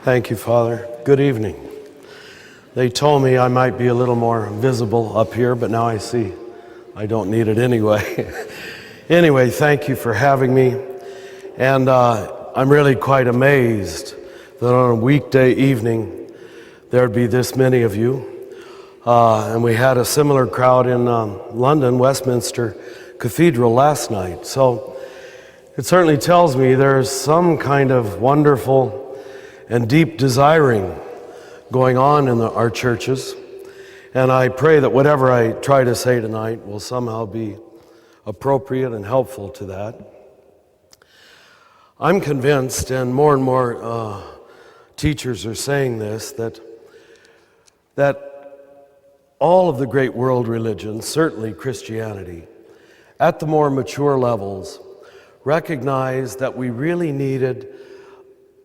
Thank you, Father. Good evening. They told me I might be a little more visible up here, but now I see I don't need it anyway. Anyway, thank you for having me. And I'm really quite amazed that on a weekday evening there'd be this many of you. And we had a similar crowd in London, Westminster Cathedral last night. So it certainly tells me there's some kind of wonderful and deep desiring going on in our churches. And I pray that whatever I try to say tonight will somehow be appropriate and helpful to that. I'm convinced, and more teachers are saying this, that all of the great world religions, certainly Christianity, at the more mature levels, recognize that we really needed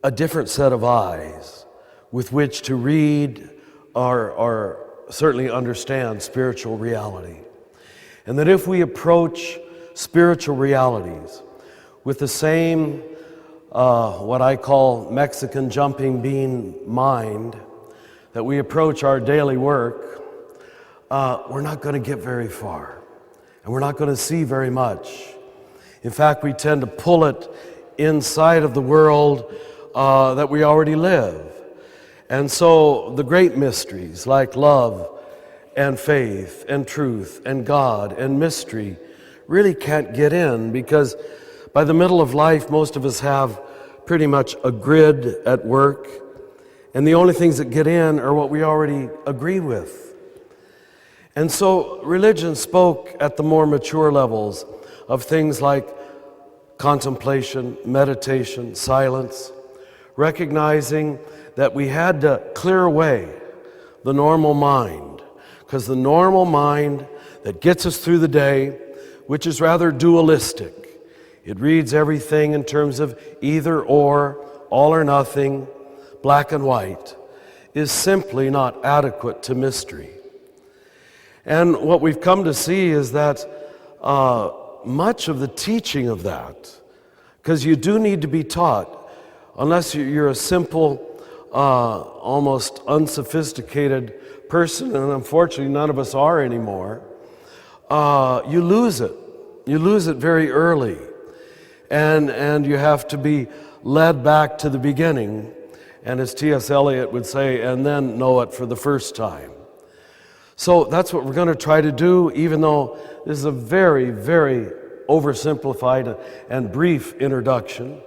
a different set of eyes with which to read or certainly understand spiritual reality. And that if we approach spiritual realities with the same, what I call Mexican jumping bean mind, that we approach our daily work, we're not going to get very far. And we're not going to see very much. In fact, we tend to pull it inside of the world that we already live. And so the great mysteries like love and faith and truth and God and mystery really can't get in, because by the middle of life most of us have pretty much a grid at work, and the only things that get in are what we already agree with. And so religion spoke at the more mature levels of things like contemplation, meditation, silence, recognizing that we had to clear away the normal mind, because the normal mind that gets us through the day, which is rather dualistic, it reads everything in terms of either or, all or nothing, black and white, is simply not adequate to mystery. And what we've come to see is that much of the teaching of that, because you do need to be taught, unless you're a simple, almost unsophisticated person, and unfortunately none of us are anymore, you lose it. You lose it very early. And you have to be led back to the beginning, and as T.S. Eliot would say, and then know it for the first time. So that's what we're going to try to do, even though this is a very, very oversimplified and brief introduction.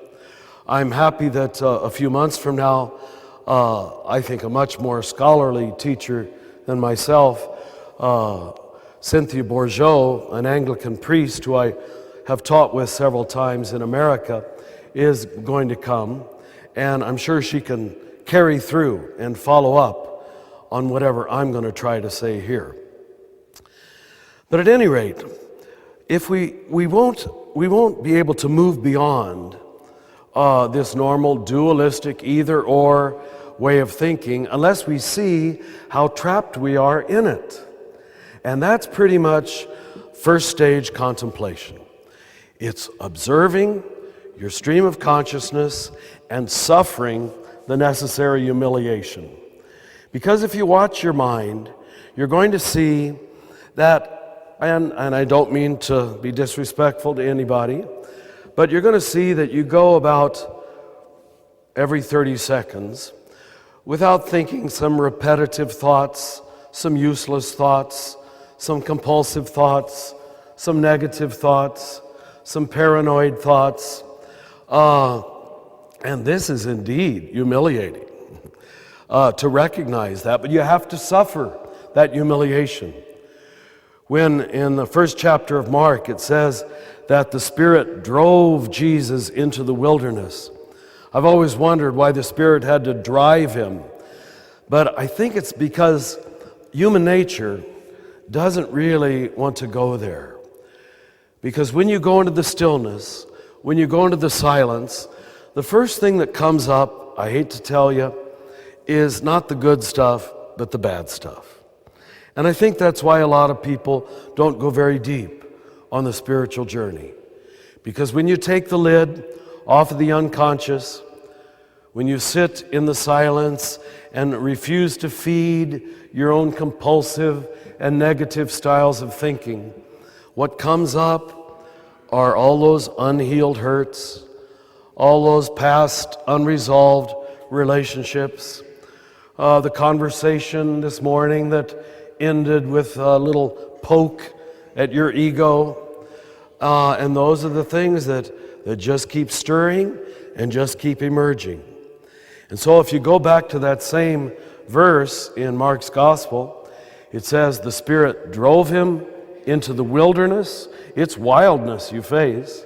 I'm happy that a few months from now, I think a much more scholarly teacher than myself, Cynthia Bourgeot, an Anglican priest who I have taught with several times in America, is going to come, and I'm sure she can carry through and follow up on whatever I'm going to try to say here. But at any rate, if we won't be able to move beyond this normal dualistic either-or way of thinking unless we see how trapped we are in it. And that's pretty much first stage contemplation. It's observing your stream of consciousness and suffering the necessary humiliation. Because if you watch your mind, you're going to see that, and I don't mean to be disrespectful to anybody, but you're going to see that you go about every 30 seconds without thinking some repetitive thoughts, some useless thoughts, some compulsive thoughts, some negative thoughts, some paranoid thoughts. And this is indeed humiliating to recognize that, but you have to suffer that humiliation. When in the first chapter of Mark it says that the Spirit drove Jesus into the wilderness, I've always wondered why the Spirit had to drive him. But I think it's because human nature doesn't really want to go there. Because when you go into the stillness, when you go into the silence, the first thing that comes up, I hate to tell you, is not the good stuff, but the bad stuff. And I think that's why a lot of people don't go very deep on the spiritual journey. Because when you take the lid off of the unconscious, when you sit in the silence and refuse to feed your own compulsive and negative styles of thinking, what comes up are all those unhealed hurts, all those past unresolved relationships. The conversation this morning that ended with a little poke at your ego. And those are the things that just keep stirring and just keep emerging. And so if you go back to that same verse in Mark's Gospel, it says the Spirit drove him into the wilderness. It's wildness you face.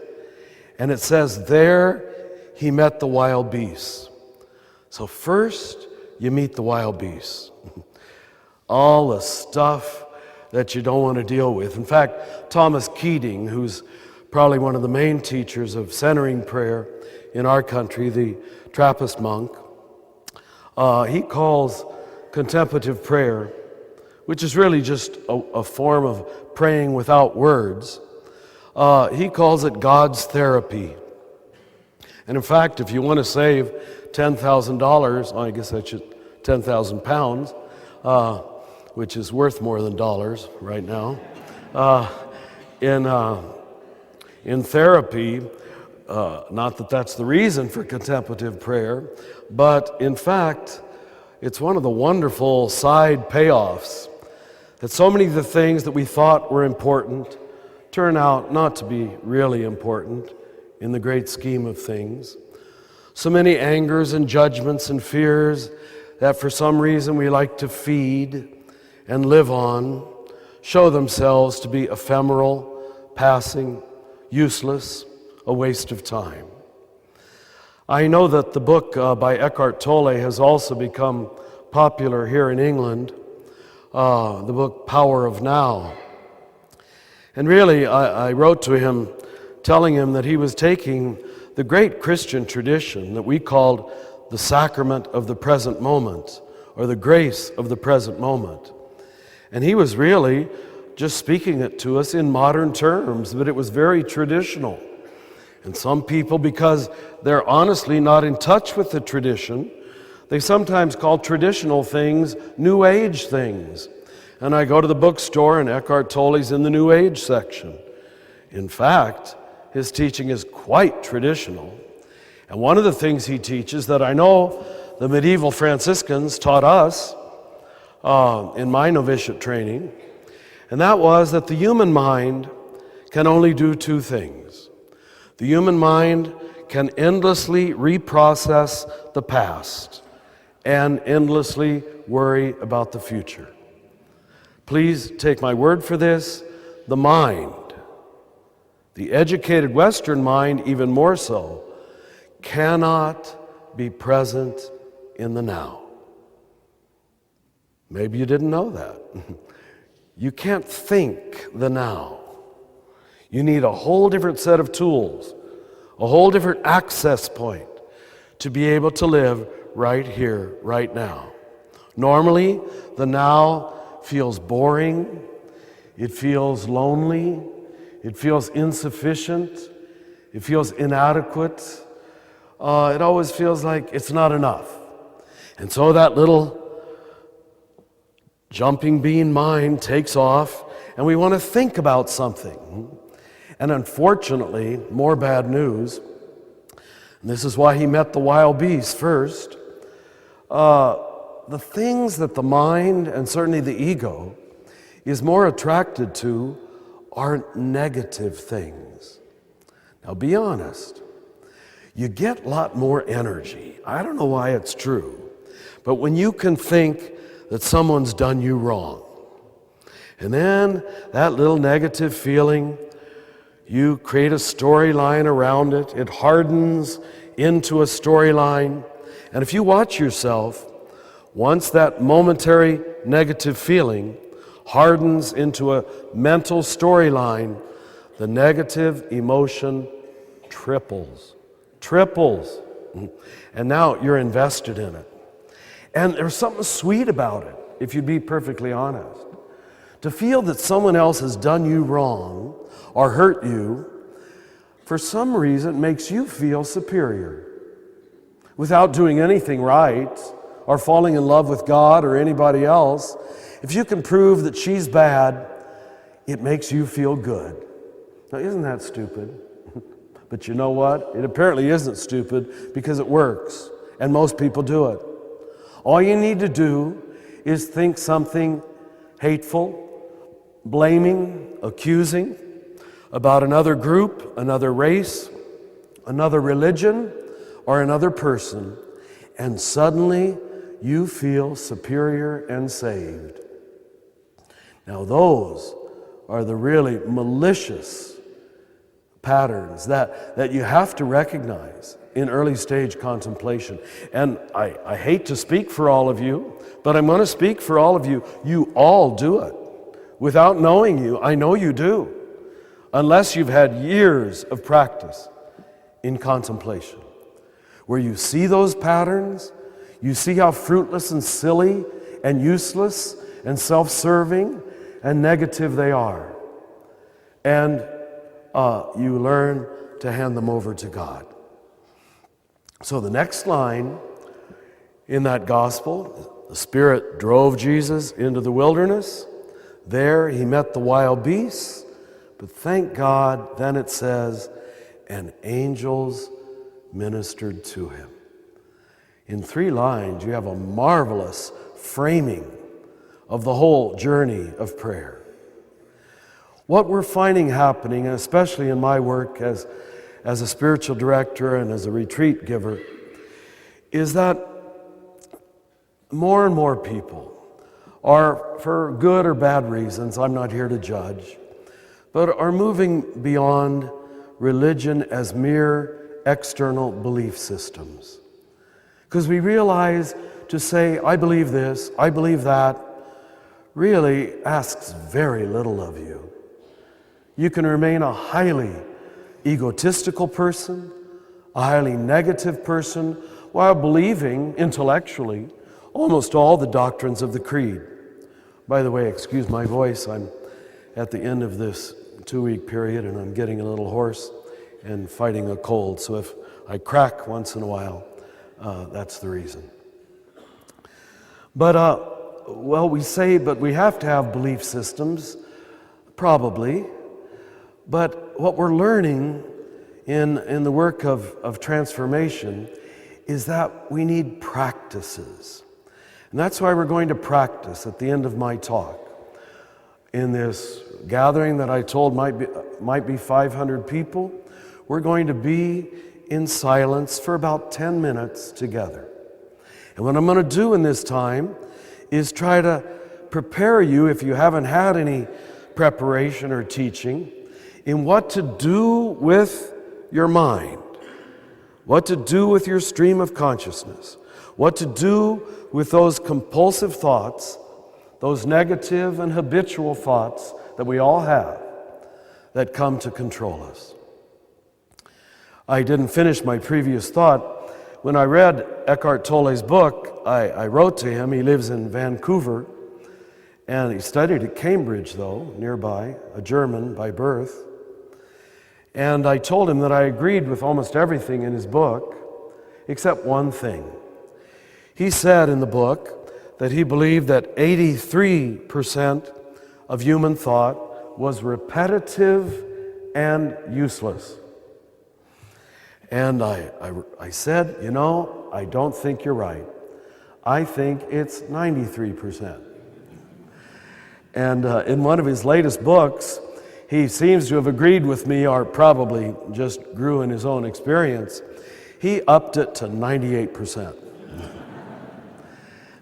And it says there he met the wild beasts. So first you meet the wild beasts. All the stuff that you don't want to deal with. In fact, Thomas Keating, who's probably one of the main teachers of centering prayer in our country, the Trappist monk, he calls contemplative prayer, which is really just a form of praying without words, he calls it God's therapy. And in fact, if you want to save $10,000, I guess that's 10,000 pounds, which is worth more than dollars right now, in therapy, not that that's the reason for contemplative prayer, but in fact, it's one of the wonderful side payoffs that so many of the things that we thought were important turn out not to be really important in the great scheme of things. So many angers and judgments and fears that for some reason we like to feed and live on show themselves to be ephemeral, passing, useless, a waste of time. I know that the book by Eckhart Tolle has also become popular here in England, the book Power of Now. And really, I wrote to him telling him that he was taking the great Christian tradition that we called the sacrament of the present moment, or the grace of the present moment. And he was really just speaking it to us in modern terms, but it was very traditional. And some people, because they're honestly not in touch with the tradition, they sometimes call traditional things New Age things. And I go to the bookstore and Eckhart Tolle's in the New Age section. In fact, his teaching is quite traditional. And one of the things he teaches that I know the medieval Franciscans taught us in my novitiate training, and that was that the human mind can only do two things. The human mind can endlessly reprocess the past and endlessly worry about the future. Please take my word for this. The mind, the educated Western mind even more so, cannot be present in the now. Maybe you didn't know that. You can't think the now. You need a whole different set of tools, a whole different access point to be able to live right here, right now. Normally, the now feels boring, it feels lonely, it feels insufficient, it feels inadequate. It always feels like it's not enough. And so that little jumping bean mind takes off, and we want to think about something. And unfortunately, more bad news, and this is why he met the wild beasts first, the things that the mind, and certainly the ego, is more attracted to are negative things. Now be honest, you get a lot more energy. I don't know why it's true, but when you can think that someone's done you wrong, and then that little negative feeling, you create a storyline around it. It hardens into a storyline. And if you watch yourself, once that momentary negative feeling hardens into a mental storyline, the negative emotion triples. And now you're invested in it. And there's something sweet about it, if you'd be perfectly honest. To feel that someone else has done you wrong or hurt you, for some reason, makes you feel superior. without doing anything right or falling in love with God or anybody else, if you can prove that she's bad, it makes you feel good. Now, isn't that stupid? But you know what? It apparently isn't stupid because it works, and most people do it. All you need to do is think something hateful, blaming, accusing about another group, another race, another religion, or another person, and suddenly you feel superior and saved. Now those are the really malicious patterns that you have to recognize in early stage contemplation. And I hate to speak for all of you, but I'm going to speak for all of you. You all do it. Without knowing you, I know you do, unless you've had years of practice in contemplation, where you see those patterns, you see how fruitless and silly and useless and self-serving and negative they are. And you learn to hand them over to God. So the next line in that gospel, the Spirit drove Jesus into the wilderness. There he met the wild beasts, but thank God, then it says, and angels ministered to him. In 3 lines, you have a marvelous framing of the whole journey of prayer. What we're finding happening, especially in my work as a spiritual director and as a retreat giver, is that more and more people are, for good or bad reasons, I'm not here to judge, but are moving beyond religion as mere external belief systems. Because we realize to say, I believe this, I believe that, really asks very little of you. You can remain a highly egotistical person, a highly negative person, while believing intellectually almost all the doctrines of the creed. By the way, excuse my voice, I'm at the end of this 2-week period and I'm getting a little hoarse and fighting a cold, so if I crack once in a while, that's the reason. But, we say, but we have to have belief systems, probably. But what we're learning in the work of transformation is that we need practices. And that's why we're going to practice at the end of my talk. In this gathering that I told might be 500 people, we're going to be in silence for about 10 minutes together. And what I'm going to do in this time is try to prepare you, if you haven't had any preparation or teaching, in what to do with your mind, what to do with your stream of consciousness, what to do with those compulsive thoughts, those negative and habitual thoughts that we all have that come to control us. I didn't finish my previous thought. When I read Eckhart Tolle's book, I wrote to him. He lives in Vancouver, and he studied at Cambridge, though, nearby, a German by birth. And I told him that I agreed with almost everything in his book, except one thing. He said in the book that he believed that 83% of human thought was repetitive and useless. And I said, I don't think you're right. I think it's 93%. And in one of his latest books, he seems to have agreed with me, or probably just grew in his own experience. He upped it to 98%.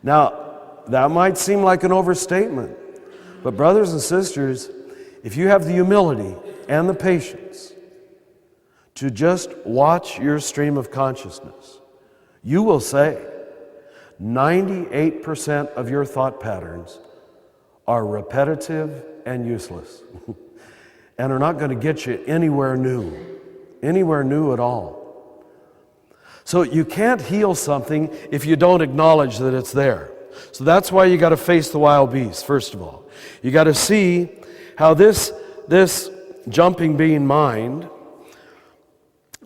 Now, that might seem like an overstatement, but brothers and sisters, if you have the humility and the patience to just watch your stream of consciousness, you will say 98% of your thought patterns are repetitive and useless and are not going to get you anywhere new at all. So you can't heal something if you don't acknowledge that it's there. So that's why you got to face the wild beasts, first of all. You got to see how this jumping bean mind,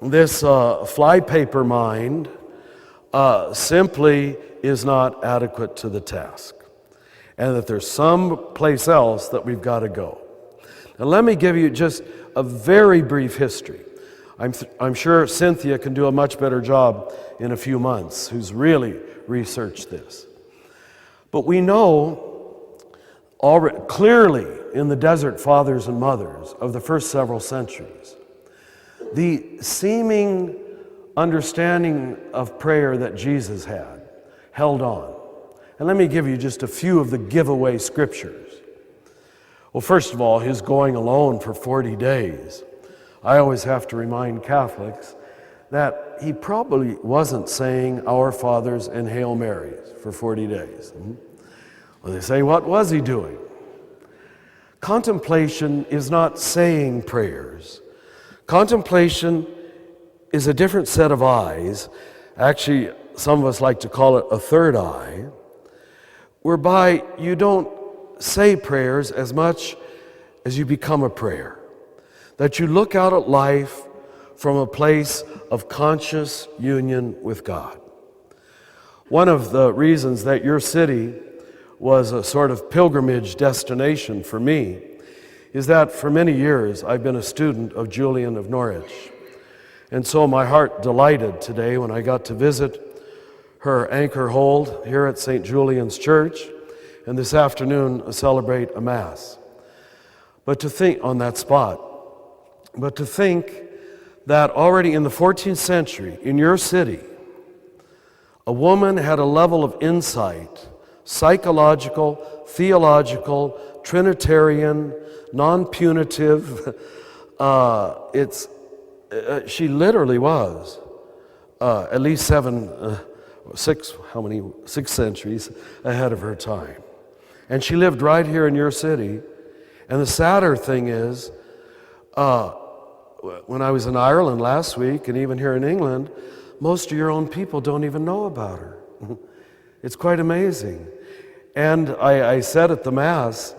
this flypaper mind, simply is not adequate to the task, and that there's some place else that we've got to go. Now let me give you just a very brief history. I'm sure Cynthia can do a much better job in a few months, who's really researched this. But we know already clearly in the desert fathers and mothers of the first several centuries, the seeming understanding of prayer that Jesus had held on. And let me give you just a few of the giveaway scriptures. Well, first of all, his going alone for 40 days. I always have to remind Catholics that he probably wasn't saying Our Fathers and Hail Marys for 40 days. Well, they say, what was he doing? Contemplation is not saying prayers. Contemplation is a different set of eyes. Actually, some of us like to call it a third eye, whereby you don't say prayers as much as you become a prayer. That you look out at life from a place of conscious union with God. One of the reasons that your city was a sort of pilgrimage destination for me is that for many years I've been a student of Julian of Norwich. And so my heart delighted today when I got to visit her anchor hold here at St. Julian's Church, and this afternoon celebrate a Mass. But to think on that spot, but to think that already in the 14th century, in your city, a woman had a level of insight, psychological, theological, Trinitarian, non-punitive. She literally was at least 6 centuries ahead of her time. And she lived right here in your city. And the sadder thing is, when I was in Ireland last week, and even here in England, most of your own people don't even know about her. It's quite amazing. And I said at the Mass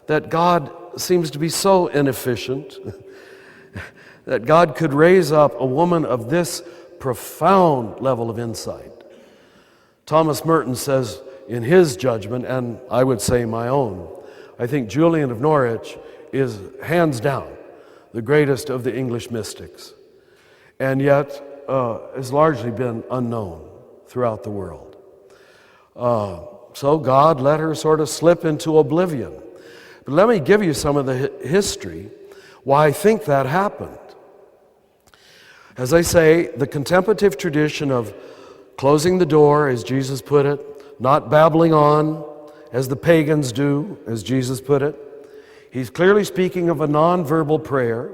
that God seems to be so inefficient that God could raise up a woman of this profound level of insight. Thomas Merton says in his judgment, and I would say my own, I think Julian of Norwich is hands down the greatest of the English mystics, and yet has largely been unknown throughout the world. So God let her sort of slip into oblivion. But let me give you some of the history why I think that happened. As I say, the contemplative tradition of closing the door, as Jesus put it, not babbling on, as the pagans do, as Jesus put it. He's clearly speaking of a non-verbal prayer.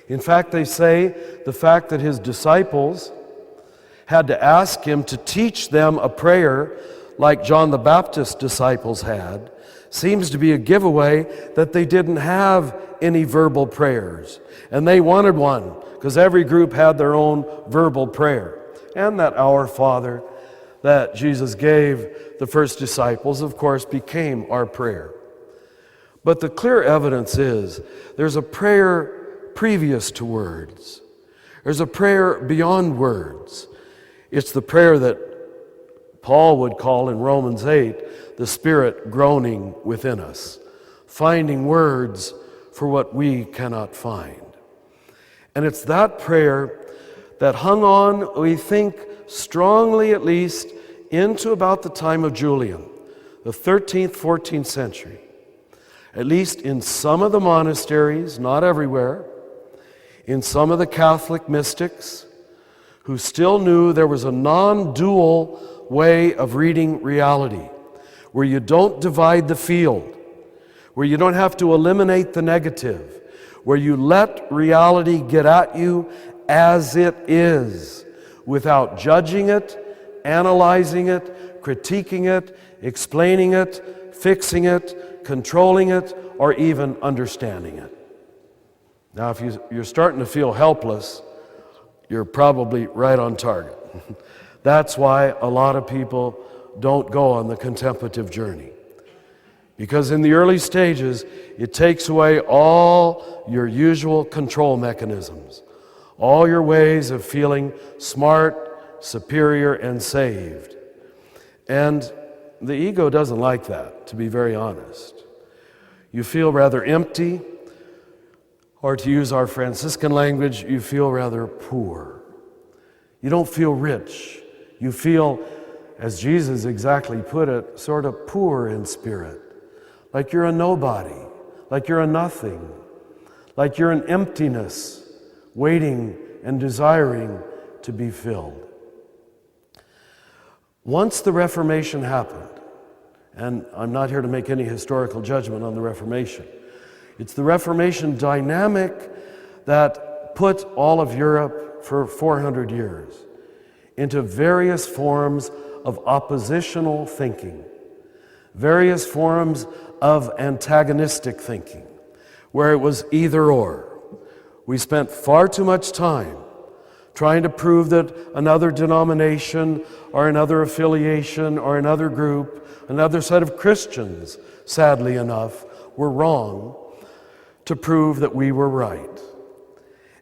In fact, they say the fact that his disciples had to ask him to teach them a prayer like John the Baptist's disciples had seems to be a giveaway that they didn't have any verbal prayers. And they wanted one, because every group had their own verbal prayer. And that Our Father that Jesus gave the first disciples, of course, became our prayer. But the clear evidence is there's a prayer previous to words. There's a prayer beyond words. It's the prayer that Paul would call in Romans 8, the Spirit groaning within us, finding words for what we cannot find. And it's that prayer that hung on, we think, strongly at least, into about the time of Julian, the 13th, 14th century. At least in some of the monasteries, not everywhere, in some of the Catholic mystics who still knew there was a non-dual way of reading reality, where you don't divide the field, where you don't have to eliminate the negative, where you let reality get at you as it is, without judging it, analyzing it, critiquing it, explaining it, fixing it, controlling it, or even understanding it. Now, if you're starting to feel helpless, you're probably right on target. That's why a lot of people don't go on the contemplative journey. Because in the early stages, it takes away all your usual control mechanisms, all your ways of feeling smart superior, and saved. And the ego doesn't like that, to be very honest. You feel rather empty, or to use our Franciscan language, you feel rather poor. You don't feel rich. You feel, as Jesus exactly put it, sort of poor in spirit, like you're a nobody, like you're a nothing, like you're an emptiness waiting and desiring to be filled. Once the Reformation happened, and I'm not here to make any historical judgment on the Reformation, it's the Reformation dynamic that put all of Europe for 400 years into various forms of oppositional thinking, various forms of antagonistic thinking, where it was either or. We spent far too much time trying to prove that another denomination or another affiliation or another group, another set of Christians, sadly enough, were wrong, to prove that we were right.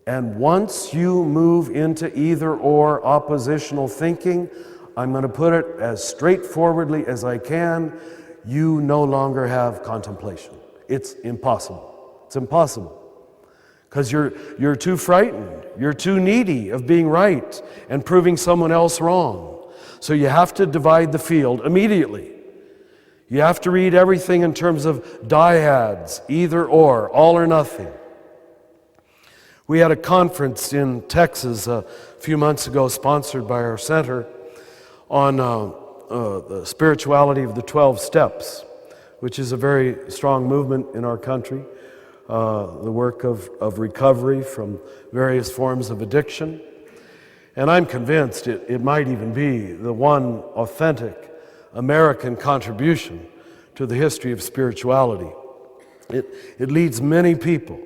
And once you move into either or oppositional thinking, I'm going to put it as straightforwardly as I can, you no longer have contemplation. It's impossible. It's impossible. Because you're too frightened. You're too needy of being right and proving someone else wrong. So you have to divide the field immediately. You have to read everything in terms of dyads, either or, all or nothing. We had a conference in Texas a few months ago, sponsored by our center, on the spirituality of the 12 steps, which is a very strong movement in our country, the work of recovery from various forms of addiction. And I'm convinced it might even be the one authentic American contribution to the history of spirituality. It leads many people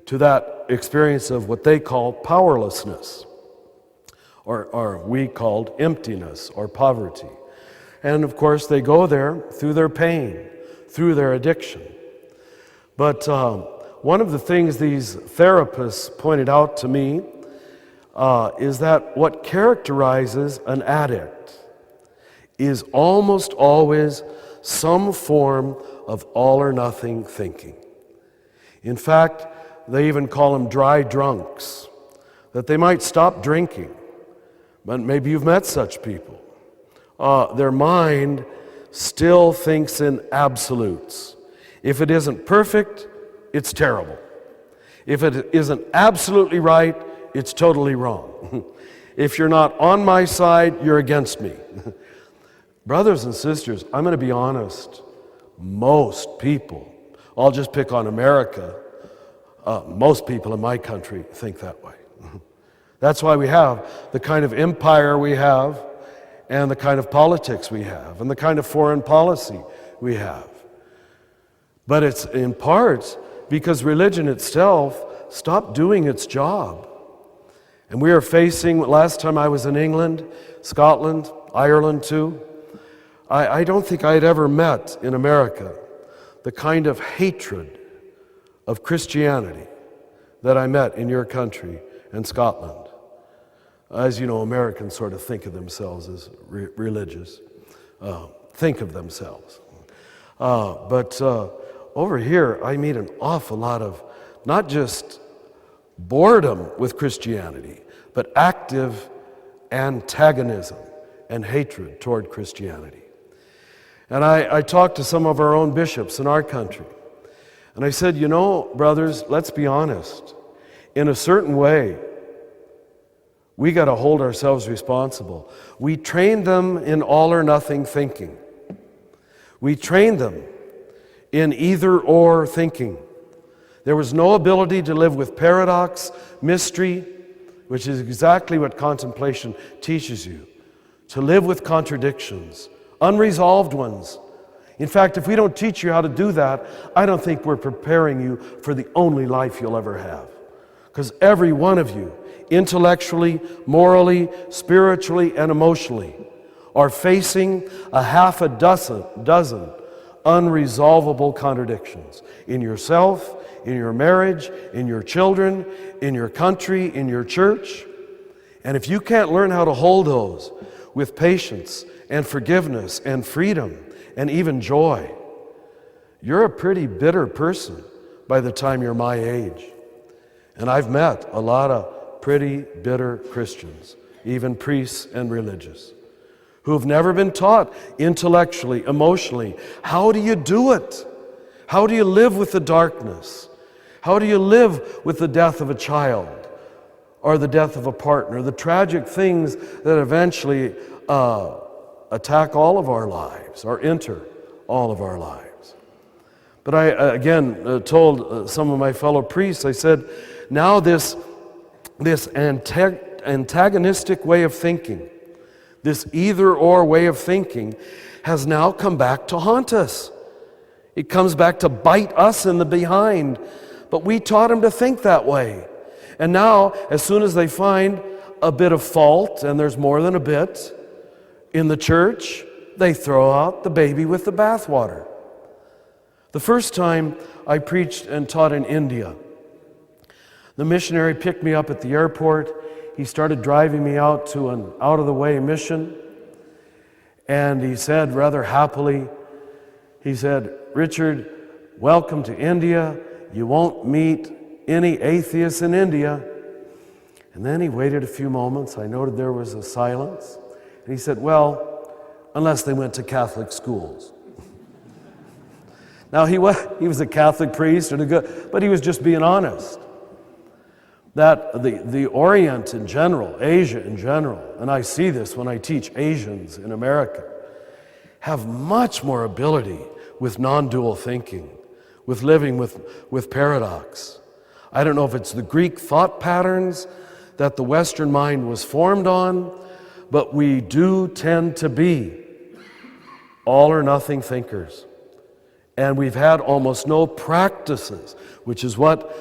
to that experience of what they call powerlessness, or we called emptiness or poverty. And of course they go there through their pain, through their addiction. But one of the things these therapists pointed out to me is that what characterizes an addict is almost always some form of all or nothing thinking. In fact, they even call them dry drunks, that they might stop drinking, but maybe you've met such people. Their mind still thinks in absolutes. If it isn't perfect, it's terrible. If it isn't absolutely right, it's totally wrong. If you're not on my side, you're against me. Brothers and sisters, I'm going to be honest. Most people, I'll just pick on America, most people in my country think that way. That's why we have the kind of empire we have, and the kind of politics we have, and the kind of foreign policy we have. But it's in part because religion itself stopped doing its job. And we are facing, last time I was in England, Scotland, Ireland too, I don't think I had ever met in America the kind of hatred of Christianity that I met in your country and Scotland. As you know, Americans sort of think of themselves as religious, think of themselves. But over here, I meet an awful lot of not just boredom with Christianity, but active antagonism and hatred toward Christianity. And I talked to some of our own bishops in our country, and I said, you know, brothers, let's be honest. In a certain way, we got to hold ourselves responsible. We trained them in all or nothing thinking. We trained them in either or thinking. There was no ability to live with paradox, mystery, which is exactly what contemplation teaches you. To live with contradictions, unresolved ones. In fact, if we don't teach you how to do that, I don't think we're preparing you for the only life you'll ever have. Because every one of you, intellectually, morally, spiritually, and emotionally, are facing a half a dozen unresolvable contradictions in yourself, in your marriage, in your children, in your country, in your church. And if you can't learn how to hold those with patience and forgiveness and freedom and even joy, you're a pretty bitter person by the time you're my age. And I've met a lot of pretty bitter Christians, even priests and religious, who have never been taught intellectually, emotionally, how do you do it? How do you live with the darkness? How do you live with the death of a child or the death of a partner, the tragic things that eventually attack all of our lives or enter all of our lives? But I, again, told some of my fellow priests, I said, now this antagonistic way of thinking, this either-or way of thinking, has now come back to haunt us. It comes back to bite us in the behind. But we taught them to think that way. And now, as soon as they find a bit of fault, and there's more than a bit, in the church, they throw out the baby with the bathwater. The first time I preached and taught in India, the missionary picked me up at the airport. He started driving me out to an out-of-the-way mission. And he said rather happily, he said, "Richard, welcome to India. You won't meet any atheists in India." And then he waited a few moments. I noted there was a silence. And he said, "Well, unless they went to Catholic schools." Now, he was a Catholic priest, but he was just being honest. That the Orient in general, Asia in general, and I see this when I teach Asians in America, have much more ability with non-dual thinking, with living with paradox. I don't know if it's the Greek thought patterns that the Western mind was formed on, but we do tend to be all or nothing thinkers. And we've had almost no practices, which is what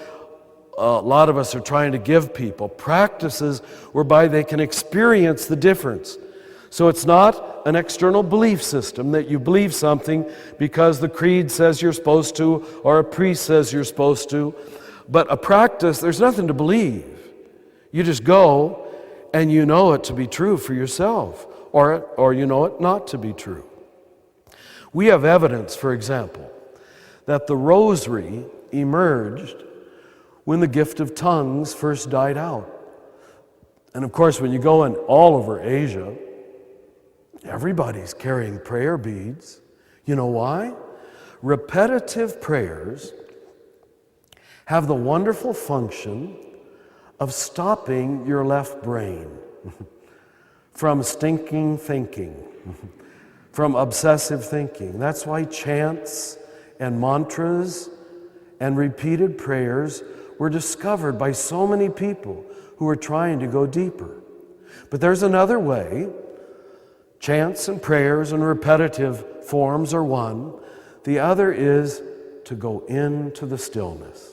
a lot of us are trying to give people, practices whereby they can experience the difference. So it's not an external belief system that you believe something because the creed says you're supposed to or a priest says you're supposed to, but a practice, there's nothing to believe. You just go and you know it to be true for yourself, or you know it not to be true. We have evidence, for example, that the rosary emerged when the gift of tongues first died out. And of course, when you go in all over Asia, everybody's carrying prayer beads. You know why? Repetitive prayers have the wonderful function of stopping your left brain from stinking thinking, from obsessive thinking. That's why chants and mantras and repeated prayers were discovered by so many people who are trying to go deeper. But there's another way. Chants and prayers and repetitive forms are one. The other is to go into the stillness.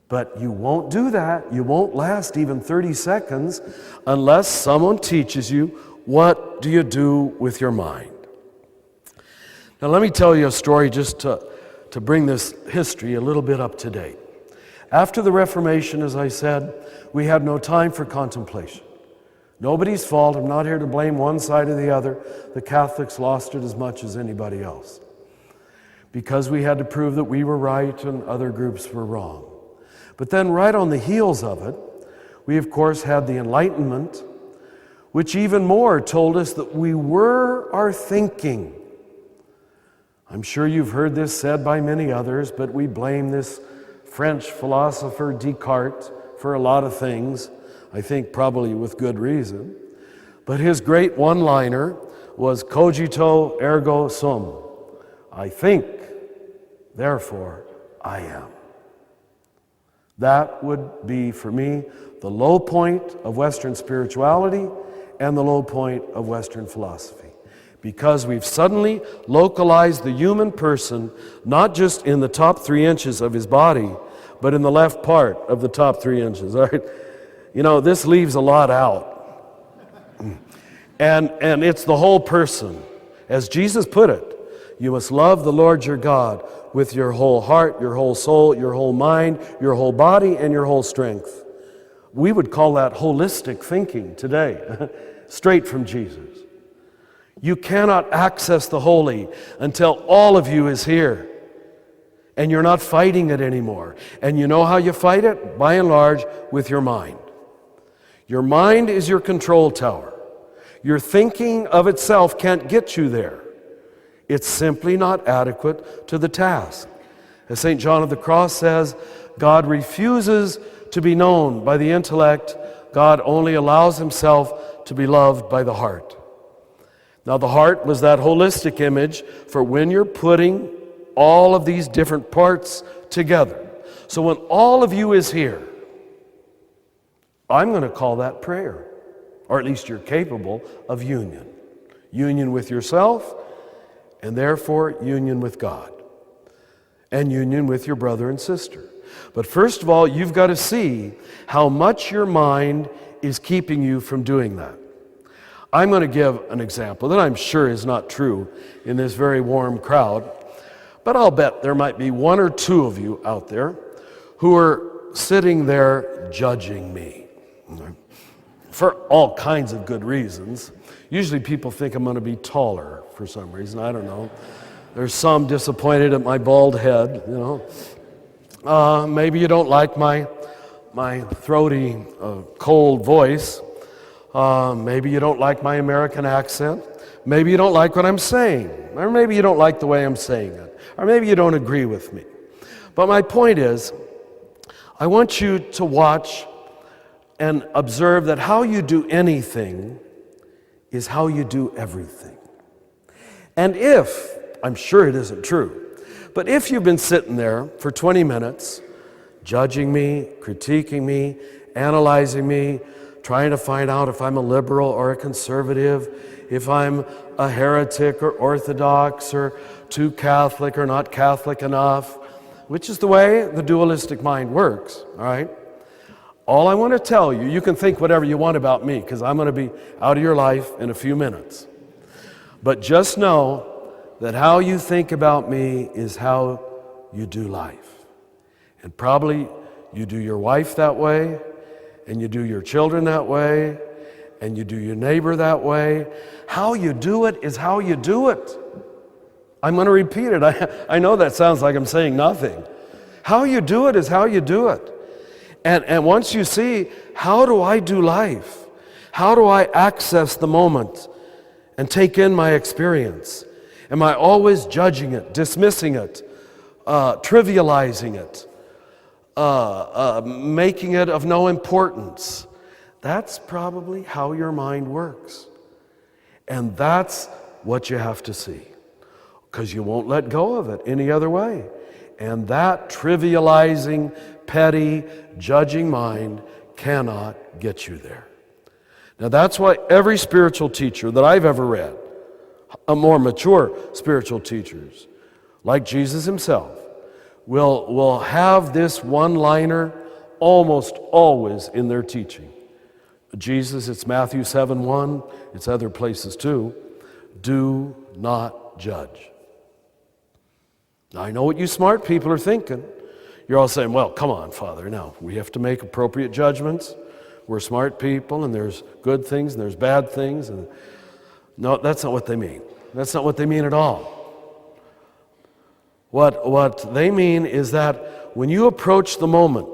But you won't do that. You won't last even 30 seconds unless someone teaches you, what do you do with your mind? Now let me tell you a story just to bring this history a little bit up to date. After the Reformation, as I said, we had no time for contemplation. Nobody's fault. I'm not here to blame one side or the other. The Catholics lost it as much as anybody else, because we had to prove that we were right and other groups were wrong. But then right on the heels of it, we of course had the Enlightenment, which even more told us that we were our thinking. I'm sure you've heard this said by many others, but we blame this French philosopher Descartes for a lot of things, I think probably with good reason. But his great one-liner was cogito ergo sum. I think, therefore I am. That would be, for me, the low point of Western spirituality and the low point of Western philosophy. Because we've suddenly localized the human person not just in the top 3 inches of his body, but in the left part of the top 3 inches. All right? You know, this leaves a lot out. And it's the whole person. As Jesus put it, you must love the Lord your God with your whole heart, your whole soul, your whole mind, your whole body, and your whole strength. We would call that holistic thinking today, straight from Jesus. You cannot access the holy until all of you is here. And you're not fighting it anymore. And you know how you fight it? By and large, with your mind. Your mind is your control tower. Your thinking of itself can't get you there. It's simply not adequate to the task. As St. John of the Cross says, God refuses to be known by the intellect. God only allows himself to be loved by the heart. Now, the heart was that holistic image for when you're putting all of these different parts together. So when all of you is here, I'm going to call that prayer. Or at least you're capable of union. Union with yourself, and therefore union with God. And union with your brother and sister. But first of all, you've got to see how much your mind is keeping you from doing that. I'm going to give an example that I'm sure is not true in this very warm crowd, but I'll bet there might be one or two of you out there who are sitting there judging me for all kinds of good reasons. Usually people think I'm going to be taller for some reason. I don't know. There's some disappointed at my bald head, you know. Maybe you don't like my throaty, cold voice. Maybe you don't like my American accent. Maybe you don't like what I'm saying. Or maybe you don't like the way I'm saying it. Or maybe you don't agree with me. But my point is, I want you to watch and observe that how you do anything is how you do everything. And if, I'm sure it isn't true, but if you've been sitting there for 20 minutes, judging me, critiquing me, analyzing me, trying to find out if I'm a liberal or a conservative, if I'm a heretic or orthodox or too Catholic or not Catholic enough, which is the way the dualistic mind works, all right? All I want to tell you, you can think whatever you want about me because I'm going to be out of your life in a few minutes. But just know that how you think about me is how you do life. And probably you do your wife that way, and you do your children that way, and you do your neighbor that way. How you do it is how you do it. I'm going to repeat it. I know that sounds like I'm saying nothing. How you do it is how you do it. And once you see, how do I do life? How do I access the moment and take in my experience? Am I always judging it, dismissing it, trivializing it, making it of no importance? That's probably how your mind works. And that's what you have to see, because you won't let go of it any other way. And that trivializing, petty, judging mind cannot get you there. Now that's why every spiritual teacher that I've ever read, a more mature spiritual teachers, like Jesus himself, will have this one-liner almost always in their teaching. Jesus, it's Matthew 7:1, it's other places too. Do not judge. Now, I know what you smart people are thinking. You're all saying, well, come on, Father, now, we have to make appropriate judgments. We're smart people, and there's good things, and there's bad things. And no, that's not what they mean. That's not what they mean at all. What they mean is that when you approach the moment,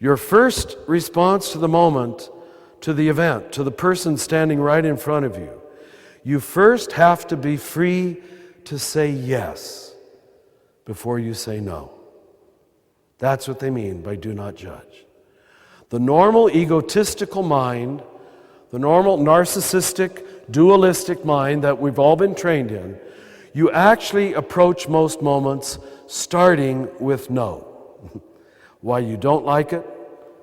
your first response to the moment, to the event, to the person standing right in front of you, you first have to be free to say yes before you say no. That's what they mean by do not judge. The normal egotistical mind, the normal narcissistic, dualistic mind that we've all been trained in, you actually approach most moments starting with no. Why you don't like it,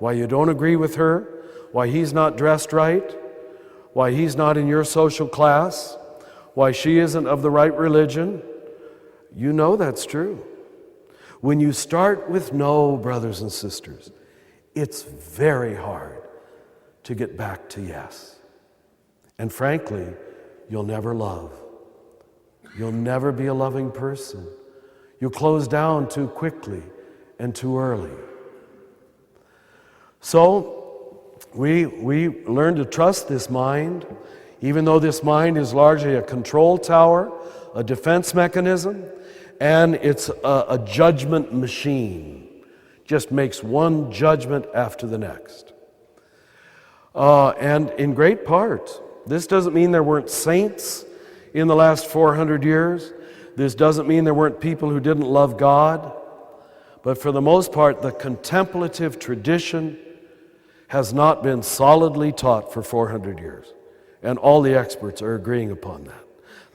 why you don't agree with her, why he's not dressed right, why he's not in your social class, why she isn't of the right religion. You know that's true. When you start with no, brothers and sisters, it's very hard to get back to yes. And frankly, you'll never love. You'll never be a loving person. You'll close down too quickly and too early. So we learn to trust this mind, even though this mind is largely a control tower, a defense mechanism, and it's a judgment machine. Just makes one judgment after the next. And in great part, this doesn't mean there weren't saints in the last 400 years. This doesn't mean there weren't people who didn't love God. But for the most part, the contemplative tradition has not been solidly taught for 400 years. And all the experts are agreeing upon that.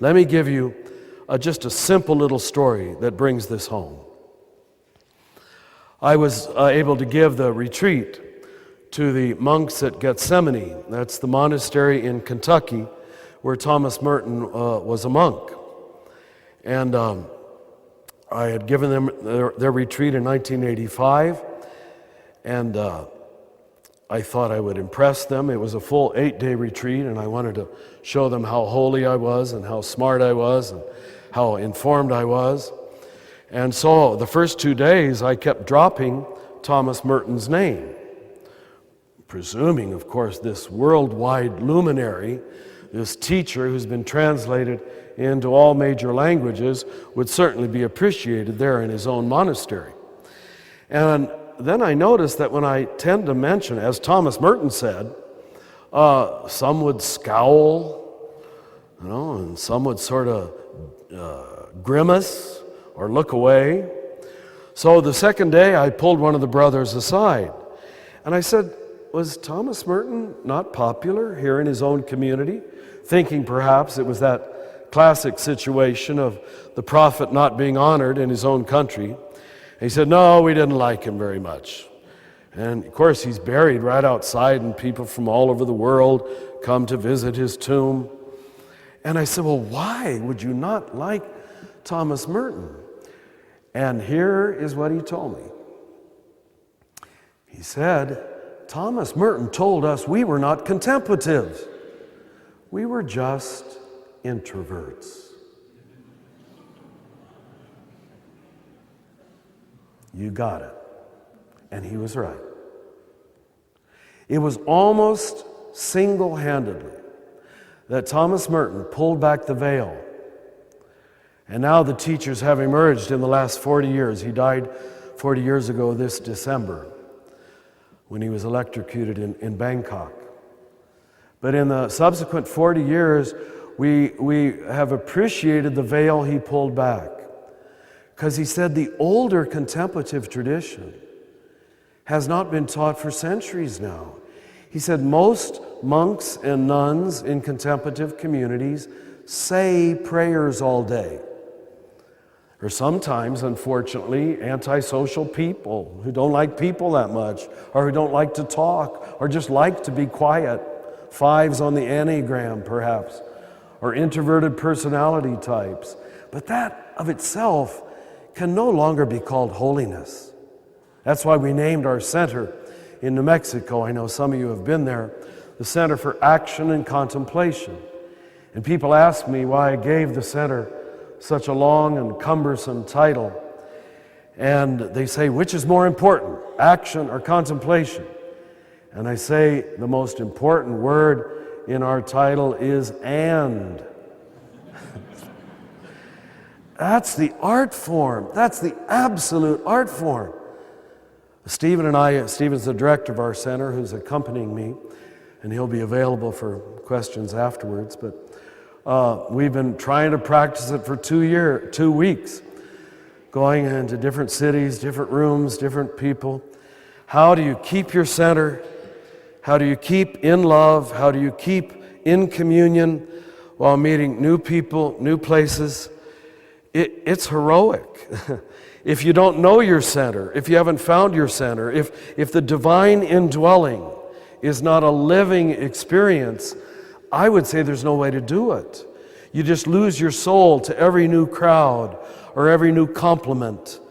Let me give you just a simple little story that brings this home. I was able to give the retreat to the monks at Gethsemane. That's the monastery in Kentucky where Thomas Merton was a monk. And I had given them their retreat in 1985, and I thought I would impress them. It was a full 8-day retreat, and I wanted to show them how holy I was and how smart I was and how informed I was. And so the first 2 days I kept dropping Thomas Merton's name, presuming, of course, this worldwide luminary, this teacher who's been translated into all major languages, would certainly be appreciated there in his own monastery. And then I noticed that when I tend to mention, as Thomas Merton said, some would scowl, and some would sort of grimace or look away. So the second day I pulled one of the brothers aside and I said, was Thomas Merton not popular here in his own community? Thinking perhaps it was that classic situation of the prophet not being honored in his own country. And he said, no, we didn't like him very much. And of course he's buried right outside and people from all over the world come to visit his tomb. And I said, well, why would you not like Thomas Merton? And here is what he told me. He said, Thomas Merton told us we were not contemplatives. We were just introverts. You got it. And he was right. It was almost single-handedly that Thomas Merton pulled back the veil. And now the teachers have emerged in the last 40 years. He died 40 years ago this December when he was electrocuted in Bangkok. But in the subsequent 40 years, we have appreciated the veil he pulled back. Because he said the older contemplative tradition has not been taught for centuries now. He said most monks and nuns in contemplative communities say prayers all day. Or sometimes, unfortunately, antisocial people who don't like people that much, or who don't like to talk, or just like to be quiet. 5s on the Enneagram, perhaps, or introverted personality types. But that of itself can no longer be called holiness. That's why we named our center in New Mexico, I know some of you have been there, the Center for Action and Contemplation. And people ask me why I gave the center such a long and cumbersome title. And they say, which is more important, action or contemplation? And I say the most important word in our title is and. That's the art form. That's the absolute art form. Stephen's the director of our center who's accompanying me, and he'll be available for questions afterwards. But we've been trying to practice it for 2 weeks, going into different cities, different rooms, different people. How do you keep your center? How do you keep in love? How do you keep in communion while meeting new people, new places? It's heroic. If you don't know your center, if you haven't found your center, if the divine indwelling is not a living experience, I would say there's no way to do it. You just lose your soul to every new crowd or every new compliment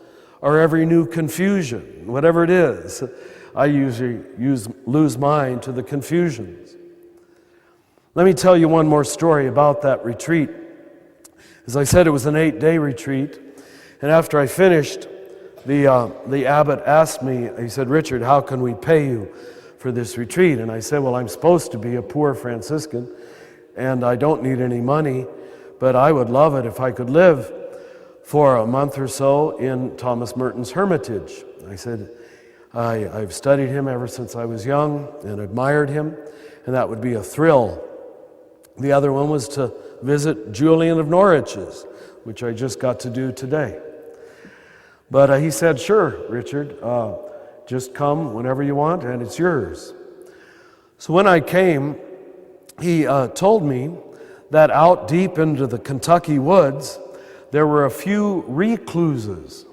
or every new confusion, whatever it is. I usually lose mine to the confusions. Let me tell you one more story about that retreat. As I said, it was an 8-day retreat. And after I finished the abbot asked me, he said, "Richard, how can we pay you for this retreat?" And I said, "Well, I'm supposed to be a poor Franciscan, and I don't need any money, but I would love it if I could live for a month or so in Thomas Merton's hermitage." I said, I've studied him ever since I was young and admired him, and that would be a thrill. The other one was to visit Julian of Norwich's, which I just got to do today. But he said, "Sure, Richard, just come whenever you want, and it's yours." So when I came, he told me that out deep into the Kentucky woods, there were a few recluses.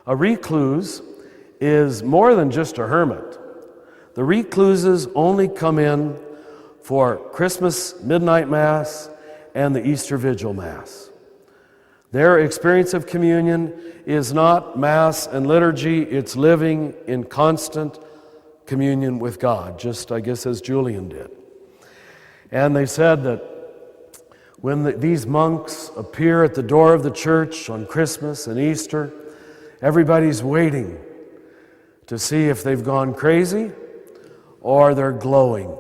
A recluse is more than just a hermit. The recluses only come in for Christmas midnight Mass and the Easter Vigil Mass. Their experience of communion is not Mass and liturgy, it's living in constant communion with God, just, I guess, as Julian did. And they said that when these monks appear at the door of the church on Christmas and Easter, everybody's waiting to see if they've gone crazy or they're glowing.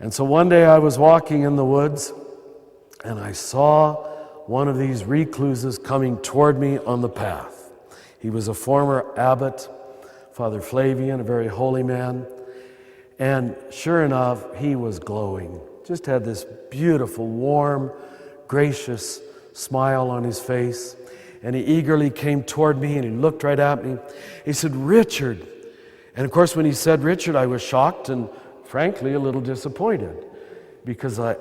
And so one day I was walking in the woods and I saw one of these recluses coming toward me on the path. He was a former abbot, Father Flavian, a very holy man. And sure enough, he was glowing. Just had this beautiful, warm, gracious smile on his face. And he eagerly came toward me and he looked right at me. He said, "Richard." And of course, when he said Richard, I was shocked and frankly a little disappointed, because I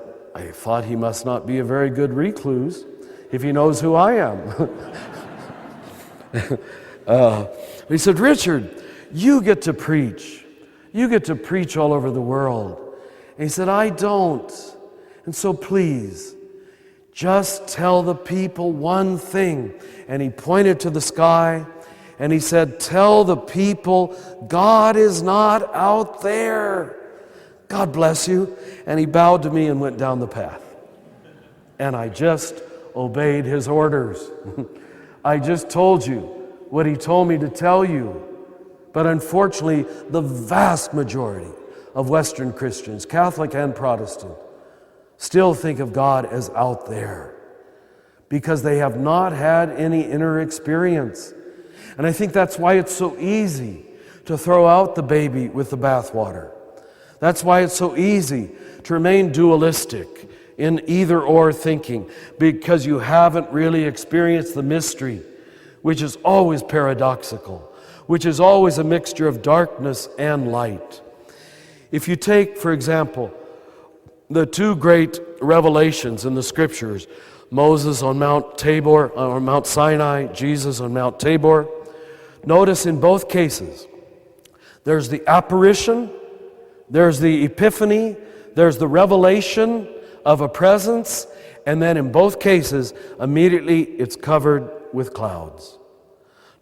thought he must not be a very good recluse if he knows who I am. He said, "Richard, you get to preach. You get to preach all over the world." And he said, "I don't. And so please, just tell the people one thing." And he pointed to the sky and he said, "Tell the people God is not out there. God bless you." And he bowed to me and went down the path. And I just obeyed his orders. I just told you what he told me to tell you. But unfortunately, the vast majority of Western Christians, Catholic and Protestant, still think of God as out there because they have not had any inner experience. And I think that's why it's so easy to throw out the baby with the bathwater. That's why it's so easy to remain dualistic in either-or thinking, because you haven't really experienced the mystery, which is always paradoxical, which is always a mixture of darkness and light. If you take, for example, the two great revelations in the Scriptures, Moses on Mount Tabor, or Mount Sinai, Jesus on Mount Tabor, notice in both cases, there's the apparition, there's the epiphany, there's the revelation of a presence, and then in both cases, immediately it's covered with clouds.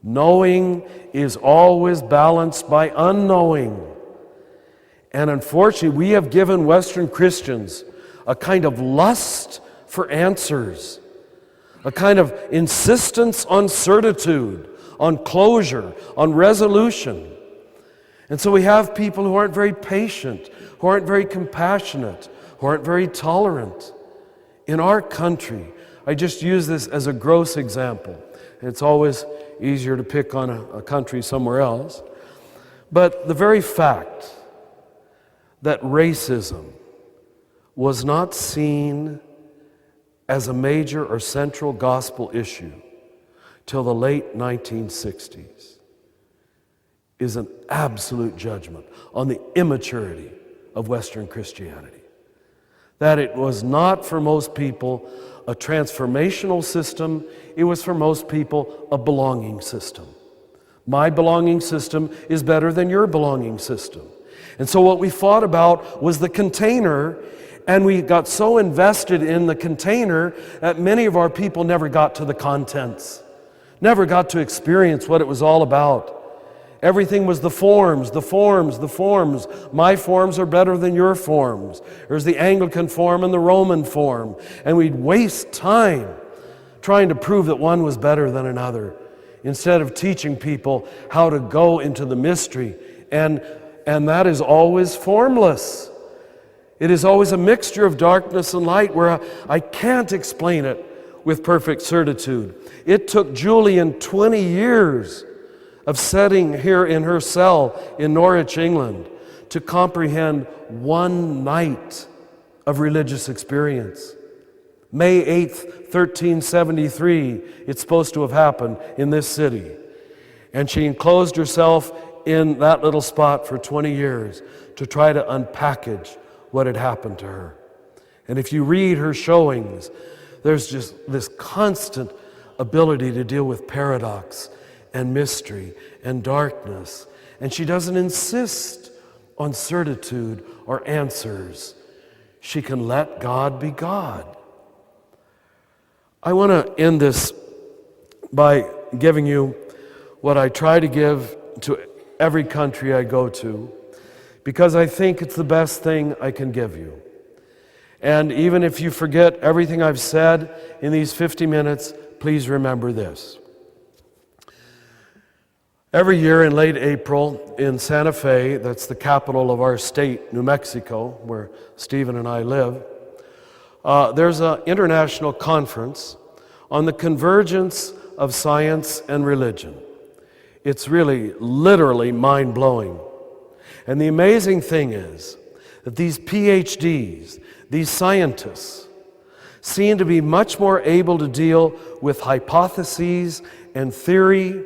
Knowing is always balanced by unknowing. And unfortunately, we have given Western Christians a kind of lust for answers, a kind of insistence on certitude, on closure, on resolution. And so we have people who aren't very patient, who aren't very compassionate, who aren't very tolerant. In our country, I just use this as a gross example. It's always easier to pick on a country somewhere else. But the very fact that racism was not seen as a major or central gospel issue till the late 1960s is an absolute judgment on the immaturity of Western Christianity. That it was not for most people a transformational system, it was for most people a belonging system. My belonging system is better than your belonging system. And so what we fought about was the container, and we got so invested in the container that many of our people never got to the contents, never got to experience what it was all about. Everything was the forms, the forms, the forms. My forms are better than your forms. There's the Anglican form and the Roman form. And we'd waste time trying to prove that one was better than another. instead of teaching people how to go into the mystery. And that is always formless. It is always a mixture of darkness and light where I can't explain it with perfect certitude. It took Julian 20 years of sitting here in her cell in Norwich, England, to comprehend one night of religious experience. May 8th, 1373, it's supposed to have happened in this city. And she enclosed herself in that little spot for 20 years to try to unpackage what had happened to her. And if you read her showings, there's just this constant ability to deal with paradox and mystery and darkness. And she doesn't insist on certitude or answers. She can let God be God. I want to end this by giving you what I try to give to every country I go to, because I think it's the best thing I can give you. And even if you forget everything I've said in these 50 minutes, please remember this. Every year in late April in Santa Fe, that's the capital of our state, New Mexico, where Stephen and I live, there's an international conference on the convergence of science and religion. It's really, literally mind-blowing. And the amazing thing is that these PhDs, these scientists, seem to be much more able to deal with hypotheses and theory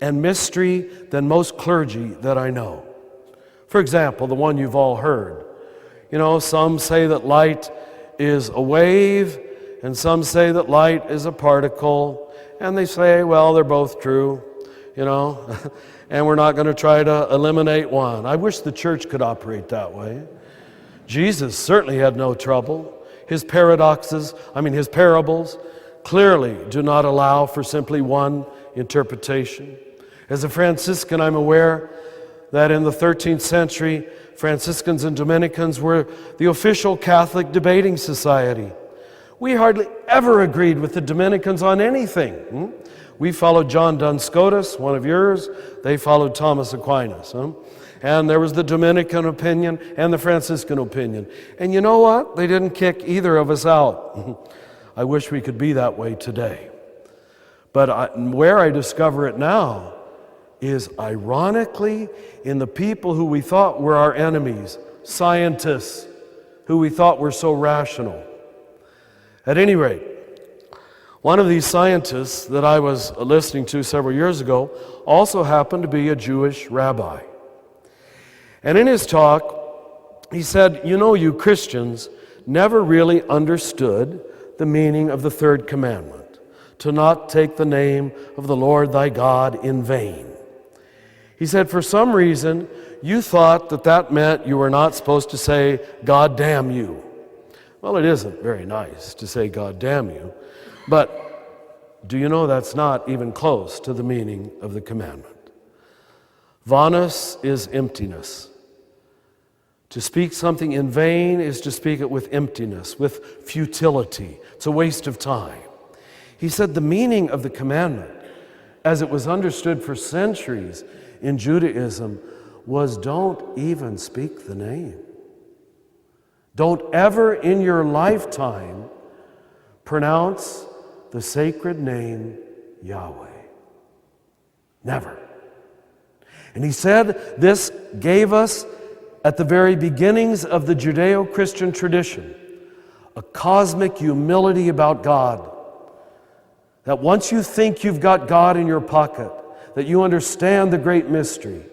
and mystery than most clergy that I know. For example, the one you've all heard. You know, some say that light is a wave, and some say that light is a particle, and they say, well, they're both true, you know, and we're not going to try to eliminate one. I wish the church could operate that way. Jesus certainly had no trouble. His parables clearly do not allow for simply one interpretation. As a Franciscan, I'm aware that in the 13th century, Franciscans and Dominicans were the official Catholic debating society. We hardly ever agreed with the Dominicans on anything. We followed John Duns Scotus, one of yours. They followed Thomas Aquinas. And there was the Dominican opinion and the Franciscan opinion. And you know what? They didn't kick either of us out. I wish we could be that way today. But where I discover it now is ironically in the people who we thought were our enemies, scientists who we thought were so rational. At any rate, one of these scientists that I was listening to several years ago also happened to be a Jewish rabbi. And in his talk, he said, you know, you Christians never really understood the meaning of the third commandment, to not take the name of the Lord thy God in vain. He said, for some reason, you thought that that meant you were not supposed to say, God damn you. Well, it isn't very nice to say, God damn you. But do you know that's not even close to the meaning of the commandment? Vanus is emptiness. To speak something in vain is to speak it with emptiness, with futility. It's a waste of time. He said the meaning of the commandment, as it was understood for centuries in Judaism, was don't even speak the name. Don't ever in your lifetime pronounce the sacred name Yahweh. Never. And he said this gave us, at the very beginnings of the Judeo-Christian tradition, a cosmic humility about God. That once you think you've got God in your pocket, that you understand the great mystery,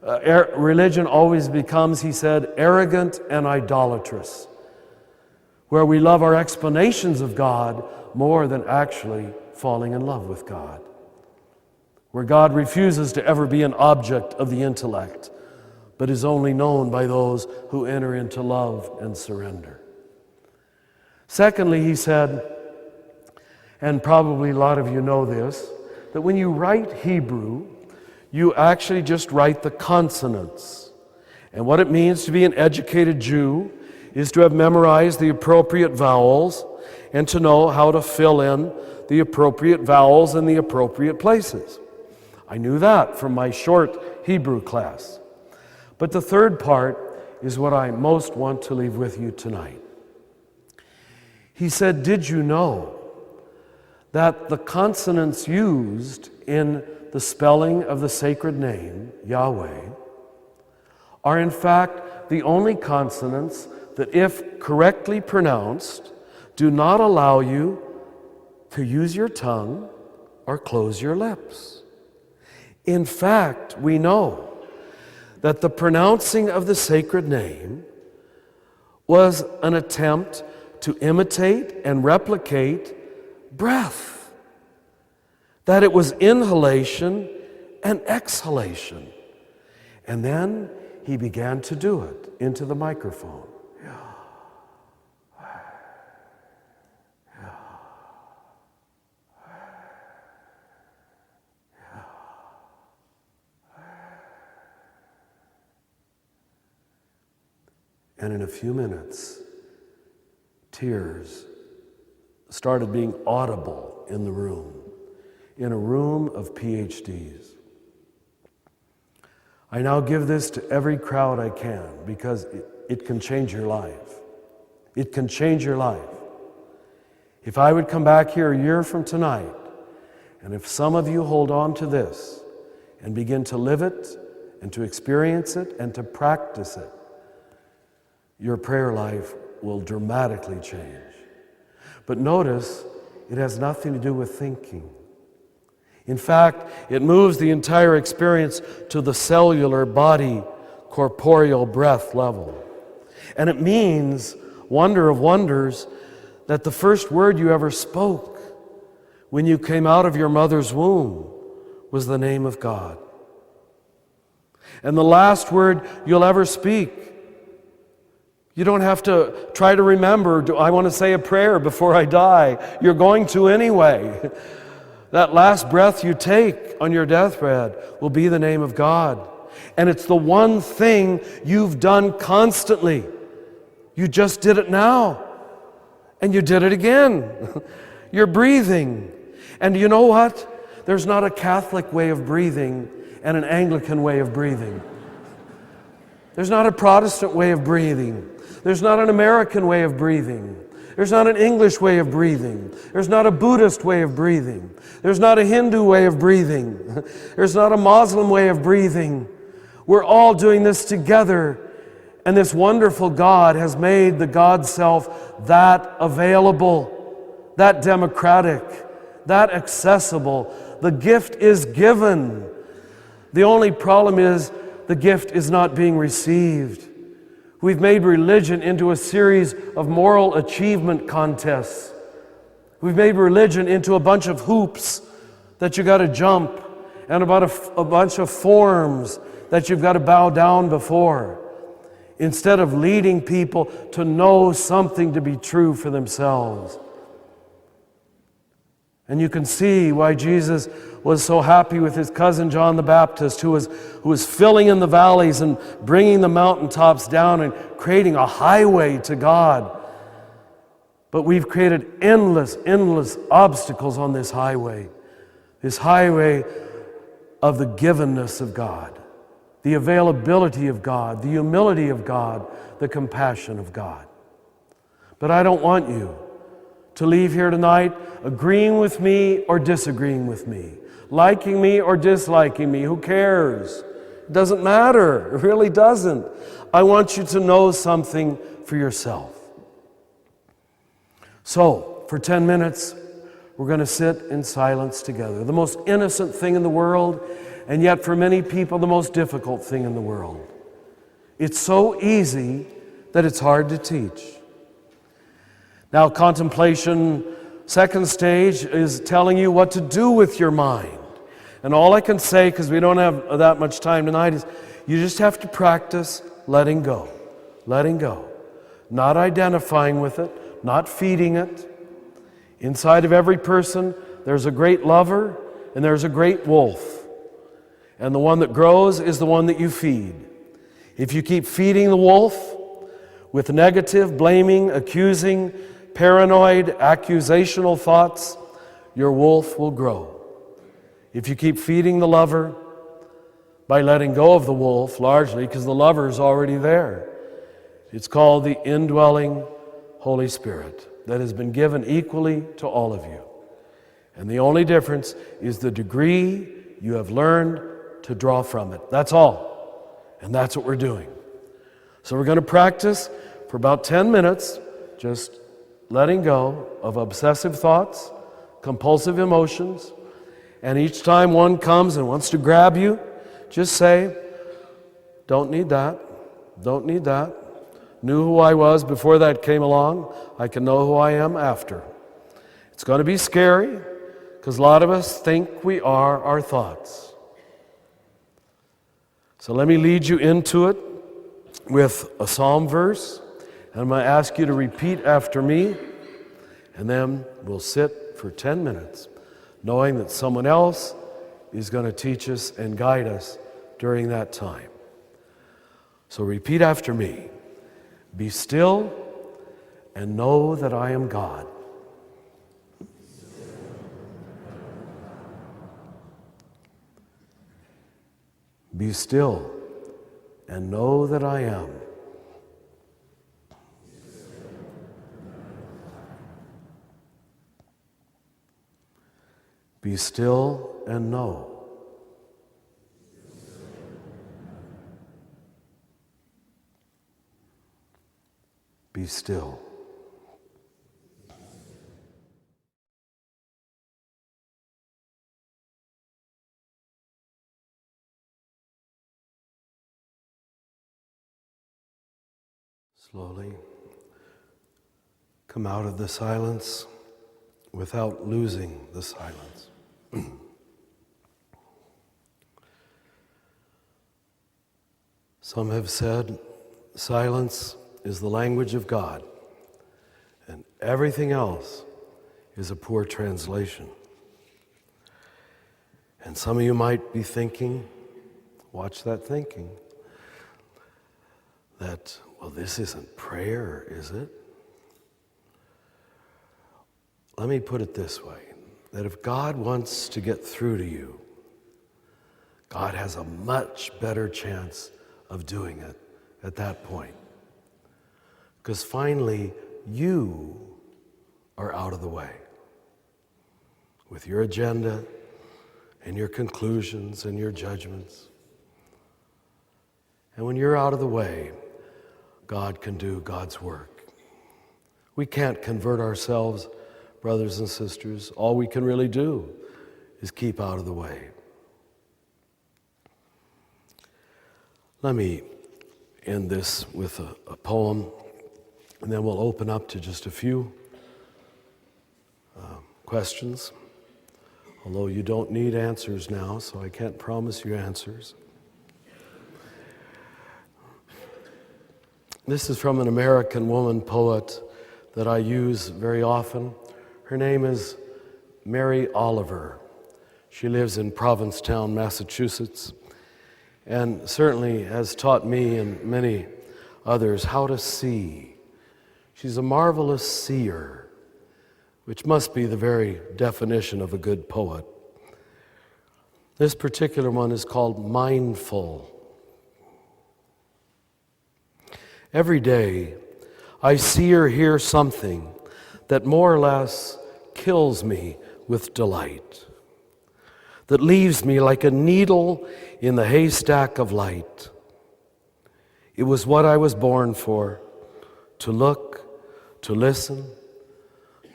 religion always becomes, he said, arrogant and idolatrous, where we love our explanations of God more than actually falling in love with God, where God refuses to ever be an object of the intellect, but is only known by those who enter into love and surrender. Secondly, he said, and probably a lot of you know this, that when you write Hebrew, you actually just write the consonants. And what it means to be an educated Jew is to have memorized the appropriate vowels and to know how to fill in the appropriate vowels in the appropriate places. I knew that from my short Hebrew class. But the third part is what I most want to leave with you tonight. He said, did you know that the consonants used in the spelling of the sacred name, Yahweh, are in fact the only consonants that, if correctly pronounced, do not allow you to use your tongue or close your lips. In fact, we know that the pronouncing of the sacred name was an attempt to imitate and replicate breath, that it was inhalation and exhalation. And then he began to do it into the microphone. And in a few minutes, tears started being audible in the room, in a room of PhDs. I now give this to every crowd I can because it can change your life. It can change your life. If I would come back here a year from tonight, and if some of you hold on to this and begin to live it and to experience it and to practice it, your prayer life will dramatically change. But notice, it has nothing to do with thinking. In fact, it moves the entire experience to the cellular body, corporeal breath level. And it means, wonder of wonders, that the first word you ever spoke when you came out of your mother's womb was the name of God. And the last word you'll ever speak, you don't have to try to remember, do I want to say a prayer before I die? You're going to anyway. That last breath you take on your deathbed will be the name of God. And it's the one thing you've done constantly. You just did it now. And you did it again. You're breathing. And you know what? There's not a Catholic way of breathing and an Anglican way of breathing. There's not a Protestant way of breathing. There's not an American way of breathing. There's not an English way of breathing. There's not a Buddhist way of breathing. There's not a Hindu way of breathing. There's not a Muslim way of breathing. We're all doing this together. And this wonderful God has made the God Self that available, that democratic, that accessible. The gift is given. The only problem is the gift is not being received. We've made religion into a series of moral achievement contests. We've made religion into a bunch of hoops that you got to jump and about a bunch of forms that you've got to bow down before, instead of leading people to know something to be true for themselves. And you can see why Jesus was so happy with his cousin John the Baptist, who was filling in the valleys and bringing the mountaintops down and creating a highway to God. But we've created endless obstacles on this highway of the givenness of God, the availability of God, the humility of God, the compassion of God. But I don't want you to leave here tonight agreeing with me or disagreeing with me, liking me or disliking me. Who cares? It doesn't matter. It really doesn't. I want you to know something for yourself. So, for 10 minutes, we're going to sit in silence together. The most innocent thing in the world, and yet for many people, the most difficult thing in the world. It's so easy that it's hard to teach. Now, contemplation, second stage, is telling you what to do with your mind. And all I can say, because we don't have that much time tonight, is you just have to practice letting go. Letting go. Not identifying with it, not feeding it. Inside of every person, there's a great lover and there's a great wolf. And the one that grows is the one that you feed. If you keep feeding the wolf with negative, blaming, accusing, paranoid, accusational thoughts, your wolf will grow. If you keep feeding the lover by letting go of the wolf, largely because the lover is already there, it's called the indwelling Holy Spirit that has been given equally to all of you. And the only difference is the degree you have learned to draw from it. That's all. And that's what we're doing. So we're going to practice for about 10 minutes, just letting go of obsessive thoughts, compulsive emotions, and each time one comes and wants to grab you, just say, don't need that, don't need that. Knew who I was before that came along. I can know who I am after. It's going to be scary because a lot of us think we are our thoughts. So let me lead you into it with a psalm verse. And I'm going to ask you to repeat after me. And then we'll sit for 10 minutes knowing that someone else is going to teach us and guide us during that time. So repeat after me. Be still and know that I am God. Be still and know that I am. Be still and know. Be still. Slowly come out of the silence without losing the silence. Some have said silence is the language of God, and everything else is a poor translation. And some of you might be thinking, watch that thinking, that, well, this isn't prayer, is it? Let me put it this way, that if God wants to get through to you, God has a much better chance of doing it at that point. Because finally, you are out of the way with your agenda and your conclusions and your judgments. And when you're out of the way, God can do God's work. We can't convert ourselves, brothers and sisters. All we can really do is keep out of the way. Let me end this with a poem, and then we'll open up to just a few questions. Although you don't need answers now, so I can't promise you answers. This is from an American woman poet that I use very often. Her name is Mary Oliver. She lives in Provincetown, Massachusetts, and certainly has taught me and many others how to see. She's a marvelous seer, which must be the very definition of a good poet. This particular one is called Mindful. Every day, I see or hear something that more or less kills me with delight, that leaves me like a needle in the haystack of light. It was what I was born for, to look, to listen,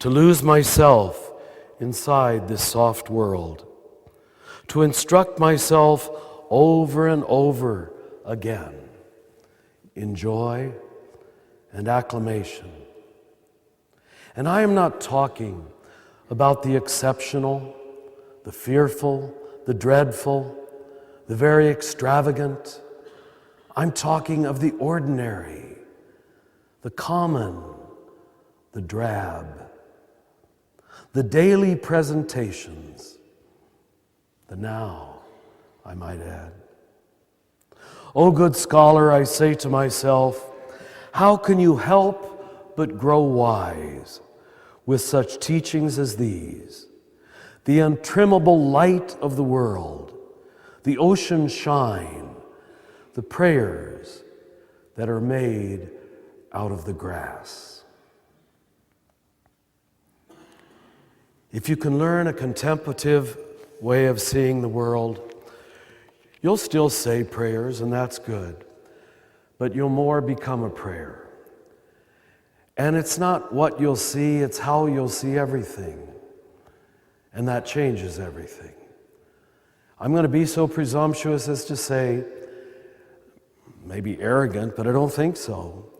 to lose myself inside this soft world, to instruct myself over and over again in joy and acclamation. And I am not talking about the exceptional, the fearful, the dreadful, the very extravagant. I'm talking of the ordinary, the common, the drab, the daily presentations, the now, I might add. O good scholar, I say to myself, how can you help but grow wise with such teachings as these. The untrimmable light of the world, the ocean shine, the prayers that are made out of the grass. If you can learn a contemplative way of seeing the world, you'll still say prayers, and that's good, but you'll more become a prayer. And it's not what you'll see, it's how you'll see everything. And that changes everything. I'm going to be so presumptuous as to say, maybe arrogant, but I don't think so.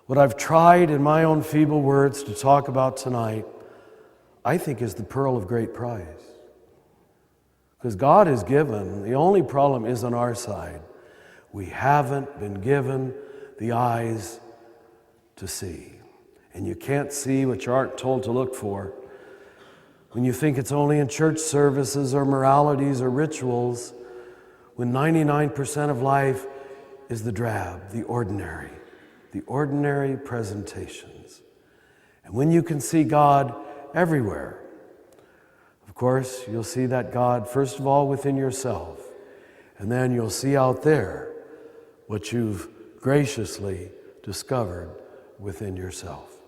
What I've tried in my own feeble words to talk about tonight, I think is the pearl of great price. Because God is given, the only problem is on our side. We haven't been given the eyes to see. And you can't see what you aren't told to look for. When you think it's only in church services or moralities or rituals, when 99% of life is the drab, the ordinary presentations. And when you can see God everywhere, of course, you'll see that God, first of all, within yourself, and then you'll see out there what you've graciously discovered within yourself.